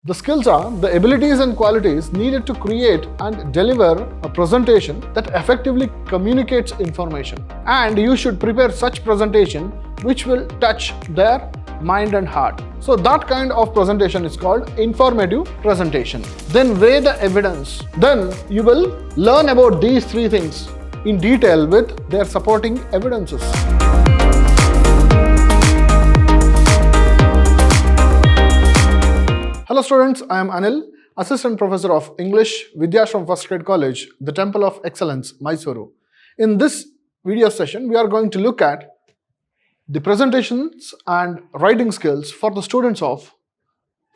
The skills are the abilities and qualities needed to create and deliver a presentation that effectively communicates information. And you should prepare such presentation which will touch their mind and heart. So that kind of presentation is called informative presentation. Then weigh the evidence. Then you will learn about these three things in detail with their supporting evidences. Hello students, I am Anil, Assistant Professor of English, Vidhyaashram First Grade College, the Temple of Excellence, MYSURU. In this video session, we are going to look at the presentations and writing skills for the students of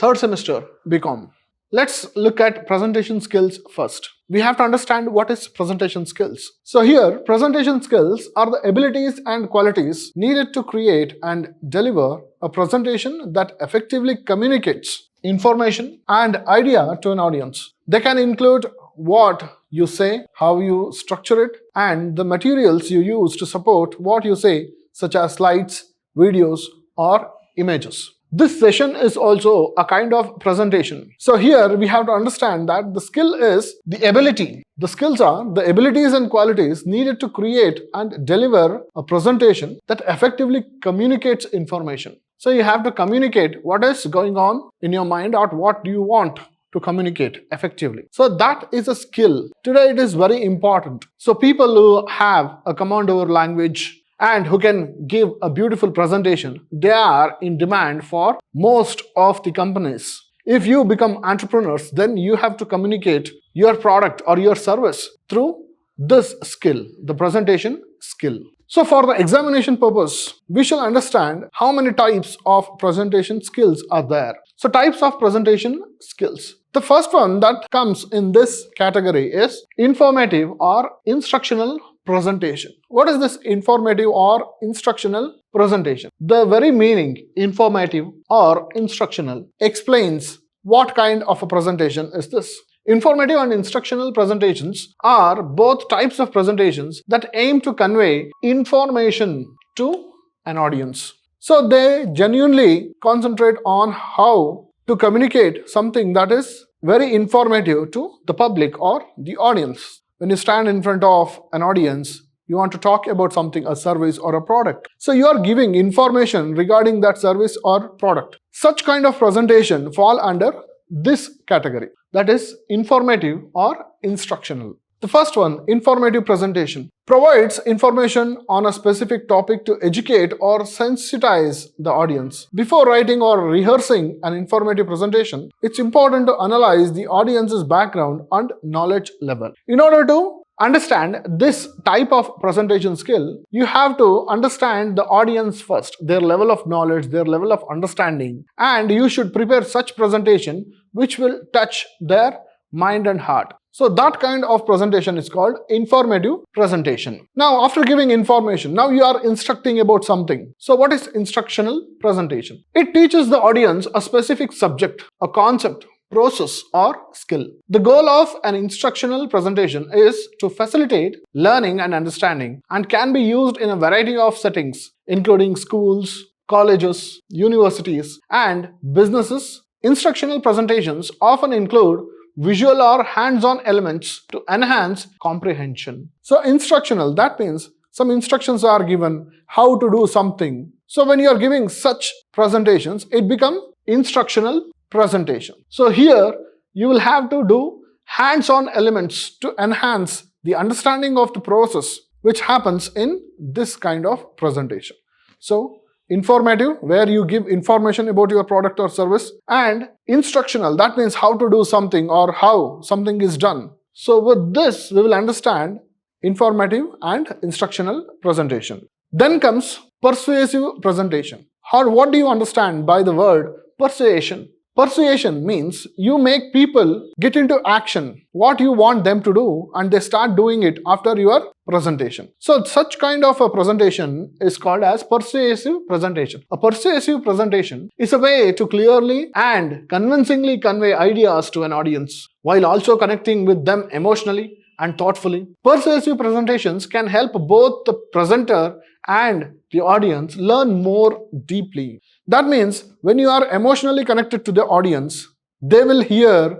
third semester BCom. Let's look at presentation skills first. We have to understand what is presentation skills. So here, presentation skills are the abilities and qualities needed to create and deliver a presentation that effectively communicates information and idea to an audience. They can include what you say, how you structure it, and the materials you use to support what you say, such as slides, videos, or images. This session is also a kind of presentation. So here we have to understand that the skill is the ability. The skills are the abilities and qualities needed to create and deliver a presentation that effectively communicates information. So you have to communicate what is going on in your mind or what do you want to communicate effectively. So that is a skill. Today it is very important. So people who have a command over language and who can give a beautiful presentation, they are in demand for most of the companies. If you become entrepreneurs, then you have to communicate your product or your service through this skill, the presentation skill. So for the examination purpose, we shall understand how many types of presentation skills are there. So types of presentation skills. The first one that comes in this category is informative or instructional presentation. What is this informative or instructional presentation? The very meaning informative or instructional explains what kind of a presentation is this. Informative and instructional presentations are both types of presentations that aim to convey information to an audience. So they genuinely concentrate on how to communicate something that is very informative to the public or the audience. When you stand in front of an audience, you want to talk about something, a service or a product. So you are giving information regarding that service or product. Such kind of presentation fall under this category, that is informative or instructional. The first one, informative presentation, provides information on a specific topic to educate or sensitize the audience. Before writing or rehearsing an informative presentation, it's important to analyze the audience's background and knowledge level. In order to understand this type of presentation skill, you have to understand the audience first, their level of knowledge, their level of understanding, and you should prepare such presentation which will touch their mind and heart. So that kind of presentation is called informative presentation. Now after giving information, now you are instructing about something. So what is instructional presentation? It teaches the audience a specific subject, a concept, process or skill. The goal of an instructional presentation is to facilitate learning and understanding and can be used in a variety of settings including schools, colleges, universities and businesses. Instructional presentations often include visual or hands-on elements to enhance comprehension. So instructional, that means some instructions are given how to do something. So when you are giving such presentations, it becomes instructional presentation. So here you will have to do hands-on elements to enhance the understanding of the process which happens in this kind of presentation. So informative, where you give information about your product or service, and instructional, that means how to do something or how something is done. So with this we will understand informative and instructional presentation. Then comes persuasive presentation. What do you understand by the word persuasion? Persuasion means you make people get into action, what you want them to do, and they start doing it after your presentation. So such kind of a presentation is called as persuasive presentation. A persuasive presentation is a way to clearly and convincingly convey ideas to an audience while also connecting with them emotionally and thoughtfully. Persuasive presentations can help both the presenter and the audience learn more deeply. That means when you are emotionally connected to the audience, They will hear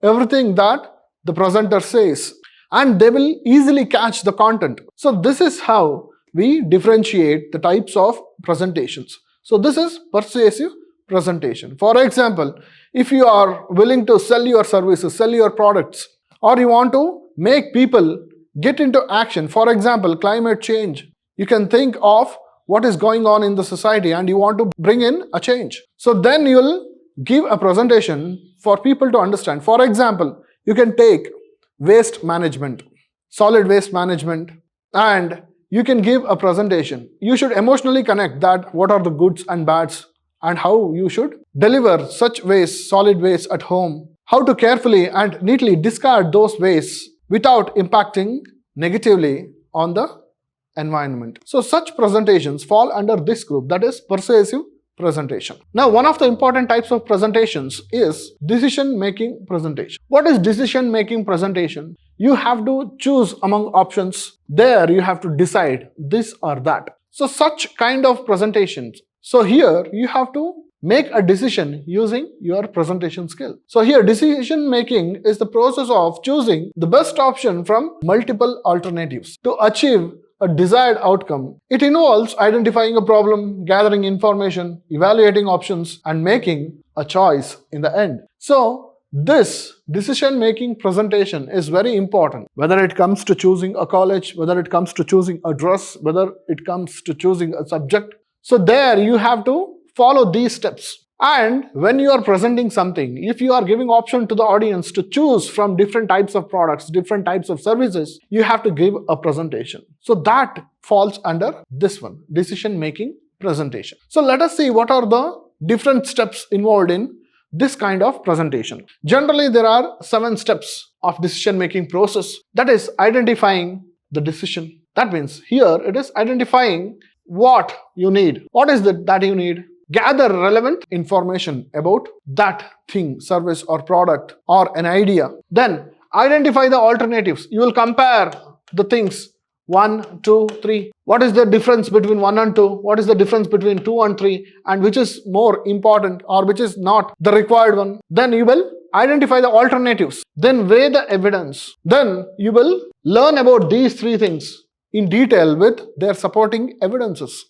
everything that the presenter says and they will easily catch the content. So this is how we differentiate the types of presentations. So this is persuasive presentation. For example, if you are willing to sell your services, sell your products, or you want to make people get into action, for example, climate change, you can think of what is going on in the society and you want to bring in a change. So then you will give a presentation for people to understand. For example, you can take waste management, solid waste management, and you can give a presentation. You should emotionally connect that what are the goods and bads and how you should deliver such waste, solid waste at home, how to carefully and neatly discard those wastes without impacting negatively on the environment. So such presentations fall under this group, that is persuasive presentation. Now, one of the important types of presentations is decision-making presentation. What is decision-making presentation? You have to choose among options. There you have to decide this or that. So such kind of presentations. So here you have to make a decision using your presentation skill. So here decision making is the process of choosing the best option from multiple alternatives to achieve a desired outcome. It involves identifying a problem, gathering information, evaluating options, and making a choice in the end. So this decision-making presentation is very important. Whether it comes to choosing a college, whether it comes to choosing a dress, whether it comes to choosing a subject. So there you have to follow these steps. And when you are presenting something, if you are giving option to the audience to choose from different types of products, different types of services, you have to give a presentation. So that falls under this one, decision-making presentation. So let us see what are the different steps involved in this kind of presentation. Generally, there are 7 steps of decision-making process. That is identifying the decision. That means here it is identifying what you need. What is that you need? Gather relevant information about that thing, service or product or an idea. Then identify the alternatives. You will compare the things 1, 2, 3. What is the difference between 1 and 2? What is the difference between 2 and 3? And which is more important or which is not the required one? Then you will identify the alternatives. Then weigh the evidence. Then you will learn about these 3 things in detail with their supporting evidences.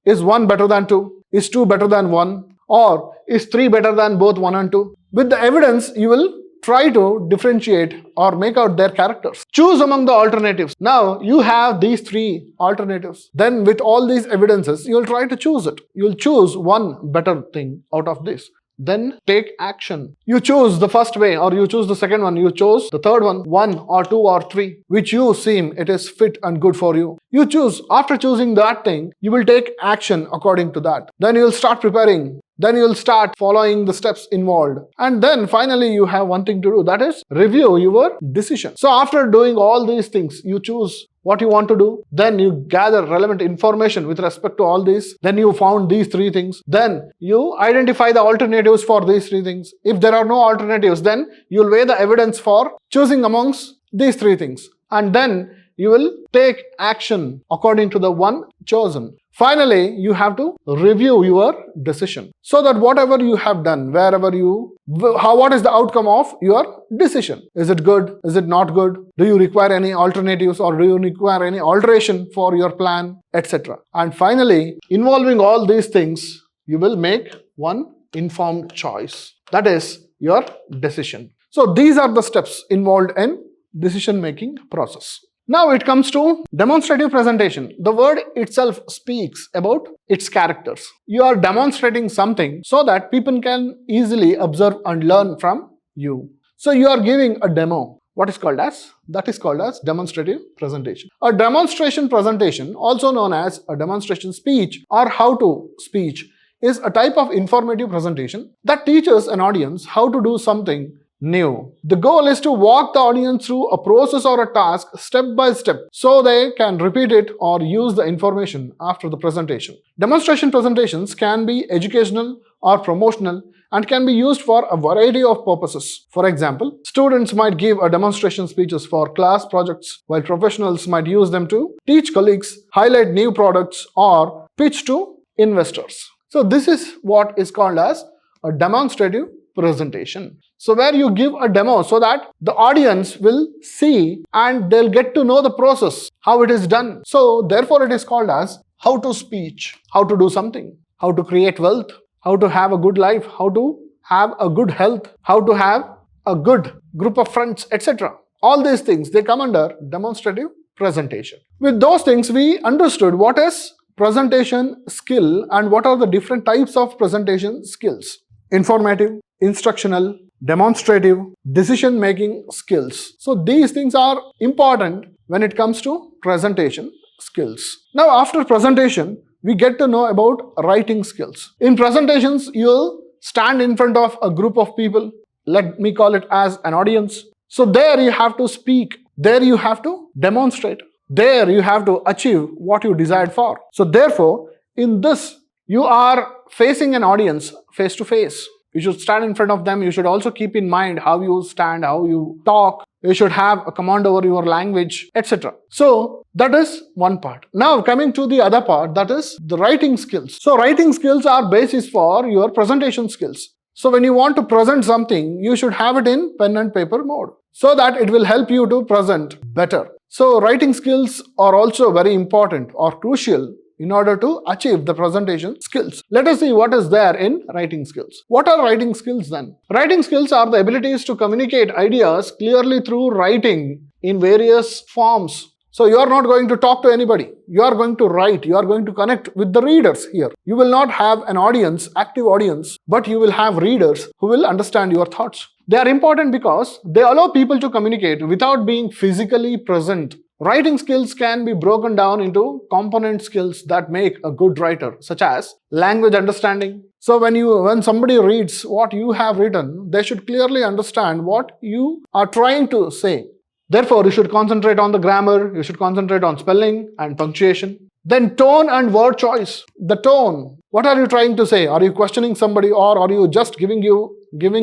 Is 1 better than 2? Is 2 better than 1? Or is 3 better than both 1 and 2? With the evidence, you will try to differentiate or make out their characters. Choose among the alternatives. Now, you have these 3 alternatives. Then with all these evidences, you will try to choose it. You will choose one better thing out of this. Then take action. You choose the first way or you choose the second one. You chose the third one, 1 or 2 or 3, which you seem it is fit and good for you. You choose. After choosing that thing, you will take action according to that. Then you will start preparing. Then you will start following the steps involved. And then finally you have one thing to do, that is review your decision. So after doing all these things, you choose what you want to do. Then you gather relevant information with respect to all these. Then you found these 3 things. Then you identify the alternatives for these 3 things. If there are no alternatives, then you will weigh the evidence for choosing amongst these 3 things. And then you will take action according to the one chosen. Finally, you have to review your decision so that whatever you have done, what is the outcome of your decision? Is it good? Is it not good? Do you require any alternatives or do you require any alteration for your plan, etc. And finally, involving all these things, you will make one informed choice. That is your decision. So these are the steps involved in decision-making process. Now it comes to demonstrative presentation. The word itself speaks about its characters. You are demonstrating something so that people can easily observe and learn from you. So you are giving a demo. That is called as demonstrative presentation. A demonstration presentation, also known as a demonstration speech or how-to speech, is a type of informative presentation that teaches an audience how to do something new. The goal is to walk the audience through a process or a task step by step so they can repeat it or use the information after the presentation. Demonstration presentations can be educational or promotional and can be used for a variety of purposes. For example, students might give a demonstration speeches for class projects, while professionals might use them to teach colleagues, highlight new products, or pitch to investors. So this is what is called as a demonstrative presentation. So where you give a demo so that the audience will see and they'll get to know the process, how it is done. So therefore it is called as how to speech, how to do something, how to create wealth, how to have a good life, how to have a good health, how to have a good group of friends, etc. All these things, they come under demonstrative presentation. With those things, we understood what is presentation skill and what are the different types of presentation skills. Informative, instructional, demonstrative, decision-making skills. So these things are important when it comes to presentation skills. Now after presentation, we get to know about writing skills. In presentations, you'll stand in front of a group of people. Let me call it as an audience. So there you have to speak. There you have to demonstrate. There you have to achieve what you desired for. So therefore, in this, you are facing an audience face to face. You should stand in front of them. You should also keep in mind how you stand, how you talk. You should have a command over your language, etc. So that is one part. Now coming to the other part, that is the writing skills. So writing skills are basis for your presentation skills. So when you want to present something, you should have it in pen and paper mode so that it will help you to present better. So writing skills are also very important or crucial in order to achieve the presentation skills. Let us see what is there in writing skills. What are writing skills then? Writing skills are the abilities to communicate ideas clearly through writing in various forms. So you are not going to talk to anybody. You are going to write. You are going to connect with the readers here. You will not have an audience, active audience, but you will have readers who will understand your thoughts. They are important because they allow people to communicate without being physically present. Writing skills can be broken down into component skills that make a good writer, such as language understanding. So when somebody reads what you have written, they should clearly understand what you are trying to say. Therefore, you should concentrate on the grammar, you should concentrate on spelling and punctuation. Then tone and word choice. The tone. What are you trying to say? Are you questioning somebody, or are you just giving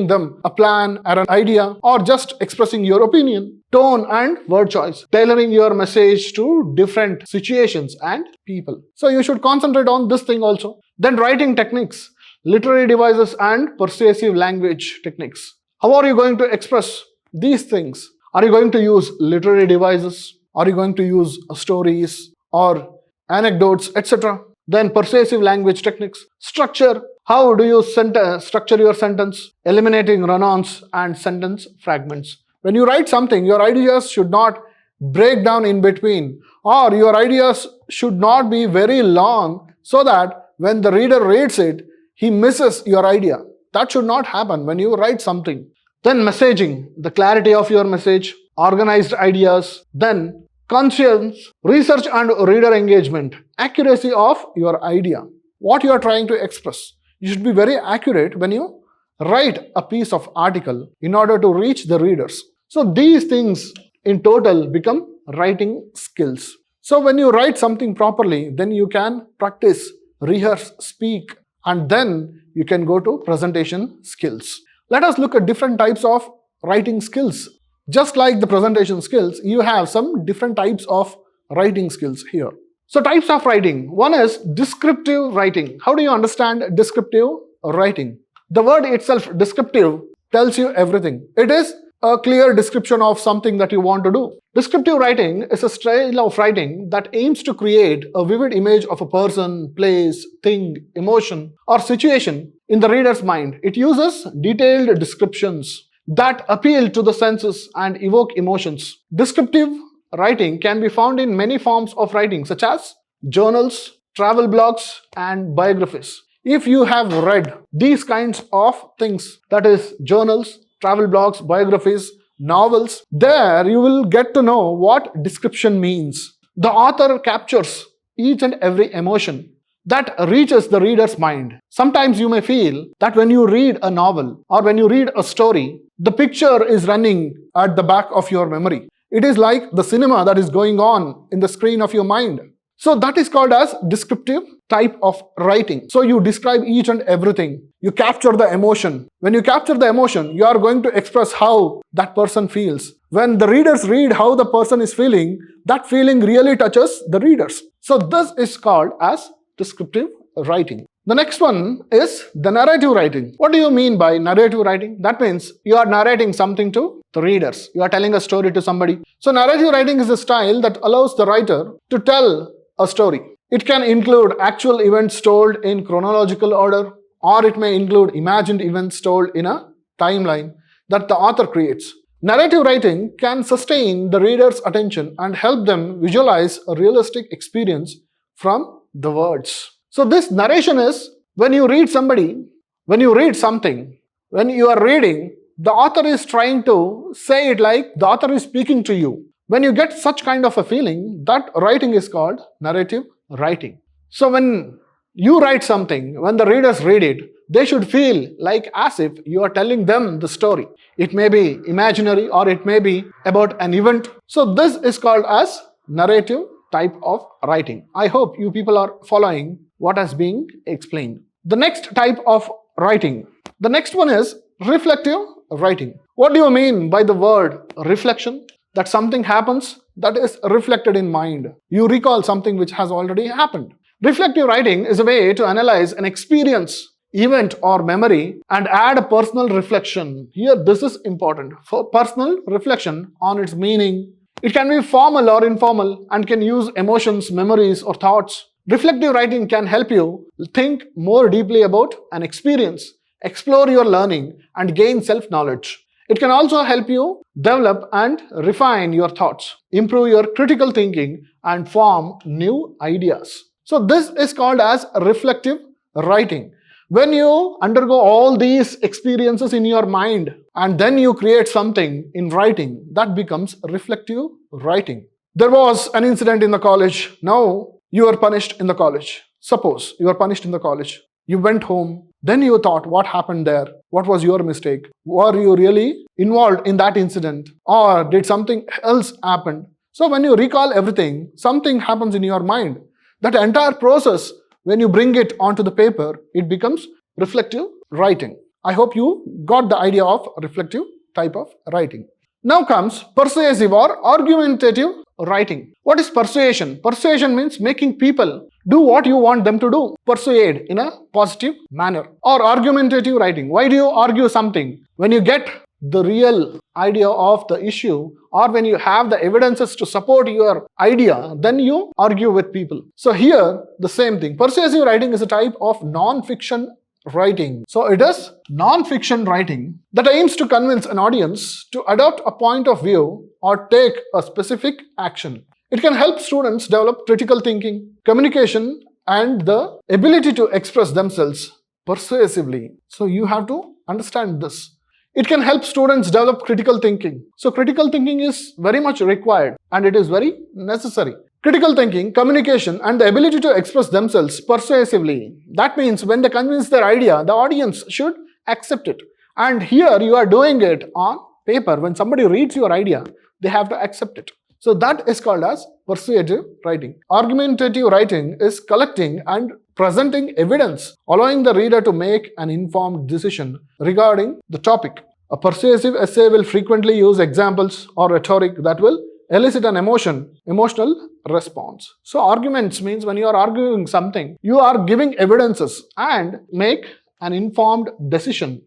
them a plan or an idea, or just expressing your opinion? Tone and word choice. Tailoring your message to different situations and people. So you should concentrate on this thing also. Then writing techniques, literary devices and persuasive language techniques. How are you going to express these things? Are you going to use literary devices? Are you going to use stories or anecdotes, etc.? Then persuasive language techniques. Structure. How do you structure your sentence? Eliminating run-ons and sentence fragments. When you write something, your ideas should not break down in between, or your ideas should not be very long so that when the reader reads it, he misses your idea. That should not happen when you write something. Then messaging, the clarity of your message, organized ideas. Then conscience, research and reader engagement, accuracy of your idea, what you are trying to express. You should be very accurate when you write a piece of article in order to reach the readers. So these things in total become writing skills. So when you write something properly, then you can practice, rehearse, speak, and then you can go to presentation skills. Let us look at different types of writing skills. Just like the presentation skills, you have some different types of writing skills here. So types of writing. One is descriptive writing. How do you understand descriptive writing? The word itself, descriptive, tells you everything. It is a clear description of something that you want to do. Descriptive writing is a style of writing that aims to create a vivid image of a person, place, thing, emotion, or situation in the reader's mind. It uses detailed descriptions that appeal to the senses and evoke emotions. Descriptive writing can be found in many forms of writing, such as journals, travel blogs, and biographies. If you have read these kinds of things, that is journals, travel blogs, biographies, novels, there you will get to know what description means. The author captures each and every emotion that reaches the reader's mind. Sometimes you may feel that when you read a novel or when you read a story, the picture is running at the back of your memory. It is like the cinema that is going on in the screen of your mind. So that is called as descriptive type of writing. So you describe each and everything. You capture the emotion. When you capture the emotion, you are going to express how that person feels. When the readers read how the person is feeling, that feeling really touches the readers. So this is called as descriptive writing. The next one is the narrative writing. What do you mean by narrative writing? That means you are narrating something to the readers. You are telling a story to somebody. So narrative writing is a style that allows the writer to tell a story. It can include actual events told in chronological order, or it may include imagined events told in a timeline that the author creates. Narrative writing can sustain the reader's attention and help them visualize a realistic experience from the words. So this narration is when you read something, when you are reading, the author is trying to say it like the author is speaking to you. When you get such kind of a feeling, that writing is called narrative writing. So when you write something, when the readers read it, they should feel like as if you are telling them the story. It may be imaginary or it may be about an event. So this is called as narrative type of writing. I hope you people are following what has been explained. The next type of writing. The next one is reflective writing. What do you mean by the word reflection? That something happens that is reflected in mind. You recall something which has already happened. Reflective writing is a way to analyze an experience, event or memory and add a personal reflection. Here this is important. For personal reflection on its meaning. It can be formal or informal and can use emotions, memories or thoughts. Reflective writing can help you think more deeply about an experience, explore your learning and gain self-knowledge. It can also help you develop and refine your thoughts, improve your critical thinking and form new ideas. So this is called as reflective writing. When you undergo all these experiences in your mind and then you create something in writing, that becomes reflective writing. There was an incident in the college. Now you are punished in the college. Suppose you are punished in the college. You went home. Then you thought, what happened there? What was your mistake? Were you really involved in that incident? Or did something else happen? So when you recall everything, something happens in your mind. That entire process, when you bring it onto the paper, it becomes reflective writing. I hope you got the idea of reflective type of writing. Now comes persuasive or argumentative writing. What is persuasion? Persuasion means making people do what you want them to do. Persuade in a positive manner. Or argumentative writing. Why do you argue something? When you get the real idea of the issue or when you have the evidences to support your idea, then you argue with people. So here the same thing. Persuasive writing is a type of non-fiction writing. So it is non-fiction writing that aims to convince an audience to adopt a point of view or take a specific action. It can help students develop critical thinking, communication, and the ability to express themselves persuasively. So you have to understand this. It can help students develop critical thinking. So critical thinking is very much required and it is very necessary. Critical thinking, communication, and the ability to express themselves persuasively. That means when they convince their idea, the audience should accept it. And here you are doing it on paper. When somebody reads your idea, they have to accept it. So that is called as persuasive writing. Argumentative writing is collecting and presenting evidence, allowing the reader to make an informed decision regarding the topic. A persuasive essay will frequently use examples or rhetoric that will elicit an emotional response. So arguments means when you are arguing something, you are giving evidences and make an informed decision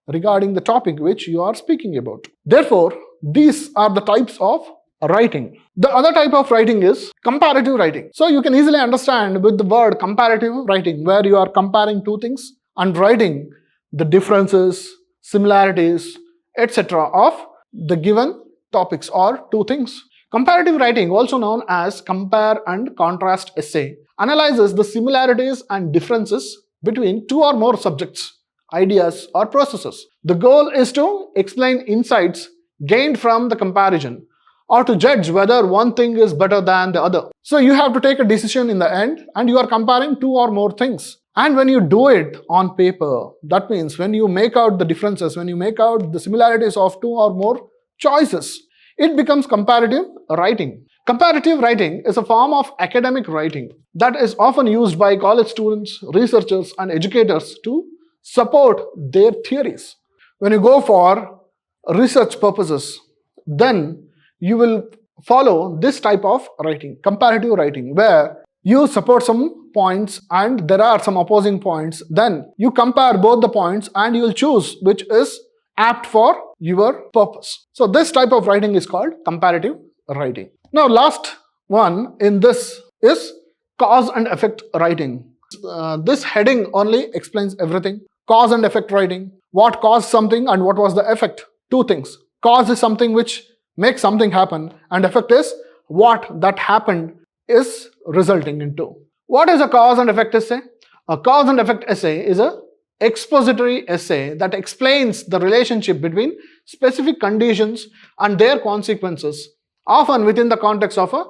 regarding the topic which you are speaking about. Therefore, these are the types of writing. The other type of writing is comparative writing. So you can easily understand with the word comparative writing, where you are comparing two things and writing the differences, similarities, etc. of the given topics or two things. Comparative writing, also known as compare and contrast essay, analyzes the similarities and differences between two or more subjects, ideas, or processes. The goal is to explain insights gained from the comparison or to judge whether one thing is better than the other. So you have to take a decision in the end and you are comparing two or more things. And when you do it on paper, that means when you make out the differences, when you make out the similarities of two or more choices, it becomes comparative writing. Comparative writing is a form of academic writing that is often used by college students, researchers, and educators to support their theories. When you go for research purposes, then you will follow this type of writing, comparative writing, where you support some points and there are some opposing points, then you compare both the points and you will choose which is apt for your purpose. So this type of writing is called comparative writing. Now last one in this is cause and effect writing. This heading only explains everything. Cause and effect writing. What caused something and what was the effect? Two things. Cause is something which makes something happen, and effect is what that happened is resulting into. What is a cause and effect essay? A cause and effect essay is an expository essay that explains the relationship between specific conditions and their consequences, often within the context of a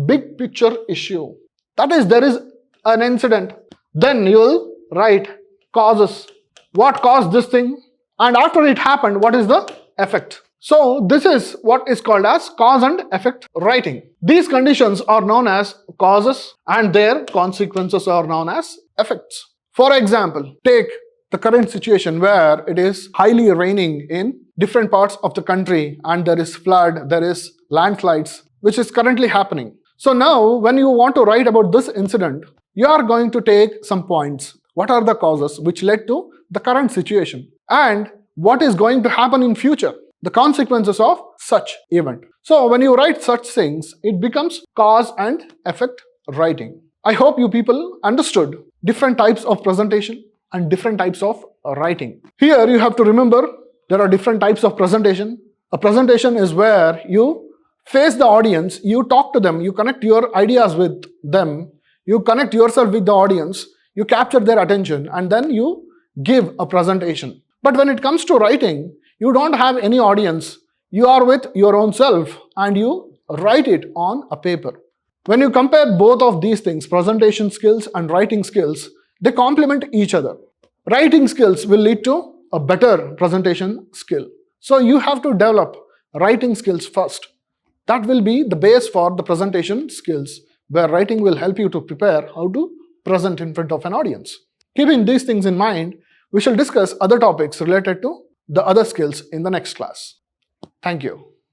big picture issue. That is, there is an incident, then you will write causes. What caused this thing? And after it happened, what is the effect? So this is what is called as cause and effect writing. These conditions are known as causes and their consequences are known as effects. For example, take the current situation where it is highly raining in different parts of the country and there is flood, there is landslides, which is currently happening. So now when you want to write about this incident, you are going to take some points. What are the causes which led to the current situation? And what is going to happen in future? The consequences of such event. So when you write such things, it becomes cause and effect writing. I hope you people understood different types of presentation and different types of writing. Here you have to remember there are different types of presentation. A presentation is where you face the audience, you talk to them, you connect your ideas with them, you connect yourself with the audience, you capture their attention, and then you give a presentation. But when it comes to writing, you don't have any audience. You are with your own self and you write it on a paper. When you compare both of these things, presentation skills and writing skills, they complement each other. Writing skills will lead to a better presentation skill. So you have to develop writing skills first. That will be the base for the presentation skills, where writing will help you to prepare how to present in front of an audience. Keeping these things in mind, we shall discuss other topics related to the other skills in the next class. Thank you.